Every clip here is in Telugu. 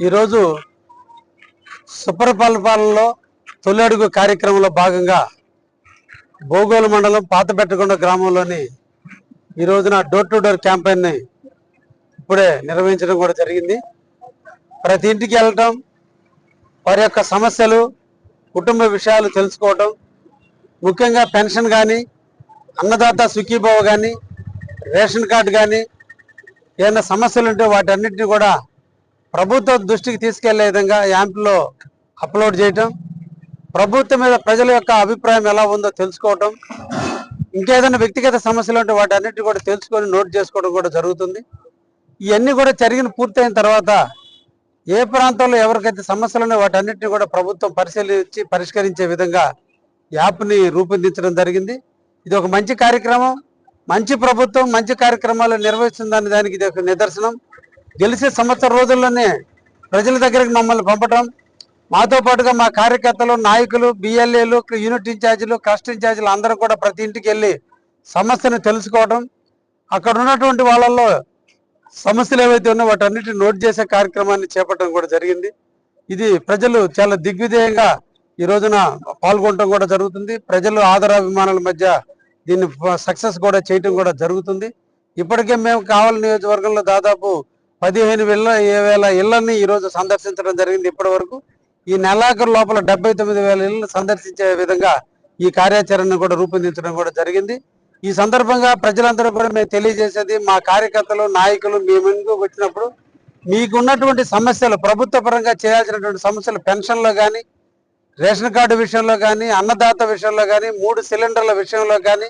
ఈరోజు సుపరిపాలనలో తొలి అడుగు కార్యక్రమంలో భాగంగా బోగోలు మండలం పాతబెట్టకొండ గ్రామంలోని ఈ రోజున డోర్ టు డోర్ క్యాంపెయిన్ని ఇప్పుడే నిర్వహించడం కూడా జరిగింది. ప్రతి ఇంటికి వెళ్ళటం, వారి యొక్క సమస్యలు, కుటుంబ విషయాలు తెలుసుకోవటం, ముఖ్యంగా పెన్షన్ కానీ, అన్నదాత సుఖీభావ కానీ, రేషన్ కార్డు కానీ, ఏమైనా సమస్యలు ఉంటే వాటన్నిటిని కూడా ప్రభుత్వ దృష్టికి తీసుకెళ్లే విధంగా యాంప్లో అప్లోడ్ చేయటం, ప్రభుత్వం మీద ప్రజల యొక్క అభిప్రాయం ఎలా ఉందో తెలుసుకోవటం, ఇంకేదైనా వ్యక్తిగత సమస్యలు ఉంటే వాటన్నిటిని కూడా తెలుసుకొని నోట్ చేసుకోవడం కూడా జరుగుతుంది. ఇవన్నీ కూడా పూర్తయిన తర్వాత ఏ ప్రాంతంలో ఎవరికైతే సమస్యలు ఉన్నాయో వాటన్నిటిని కూడా ప్రభుత్వం పరిశీలించి పరిష్కరించే విధంగా యాప్ని రూపొందించడం జరిగింది. ఇది ఒక మంచి కార్యక్రమం. మంచి ప్రభుత్వం మంచి కార్యక్రమాలు నిర్వహిస్తుందని దానికి ఇది ఒక నిదర్శనం. గెలిచే సంవత్సర రోజుల్లోనే ప్రజల దగ్గరికి మమ్మల్ని పంపటం, మాతో పాటుగా మా కార్యకర్తలు, నాయకులు, బిఎల్ఏలు, యూనిట్ ఇన్ఛార్జీలు, క్లస్టర్ ఇన్ఛార్జీలు అందరూ కూడా ప్రతి ఇంటికి వెళ్ళి సమస్యను తెలుసుకోవడం, అక్కడ ఉన్నటువంటి వాళ్ళల్లో సమస్యలు ఏవైతే ఉన్నాయో వాటన్నిటిని నోట్ చేసే కార్యక్రమాన్ని చేపట్టడం కూడా జరిగింది. ఇది ప్రజలు చాలా దిగ్విజయంగా ఈ రోజున పాల్గొనడం కూడా జరుగుతుంది. ప్రజలు ఆదరాభిమానాల మధ్య దీన్ని సక్సెస్ కూడా చేయటం కూడా జరుగుతుంది. ఇప్పటికే మేము కావలి నియోజకవర్గంలో దాదాపు 15,000 ఇళ్లని ఈరోజు సందర్శించడం జరిగింది. ఇప్పటి వరకు ఈ నెలాఖరు లోపల 79,000 ఇళ్లను సందర్శించే విధంగా ఈ కార్యాచరణను కూడా రూపొందించడం కూడా జరిగింది. ఈ సందర్భంగా ప్రజలందరూ కూడా మేము తెలియజేసేది, మా కార్యకర్తలు, నాయకులు మీ ముందుకు వచ్చినప్పుడు మీకున్నటువంటి సమస్యలు, ప్రభుత్వ పరంగా చేయాల్సినటువంటి సమస్యలు, పెన్షన్లో కానీ, రేషన్ కార్డు విషయంలో కానీ, అన్నదాత విషయంలో కానీ, 3 సిలిండర్ల విషయంలో కానీ,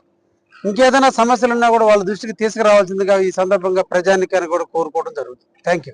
ఇంకేదైనా సమస్యలు ఉన్నా కూడా వాళ్ళ దృష్టికి తీసుకురావాల్సిందిగా ఈ సందర్భంగా ప్రజానికాన్ని కూడా కోరుకోవడం జరుగుతుంది. Thank you.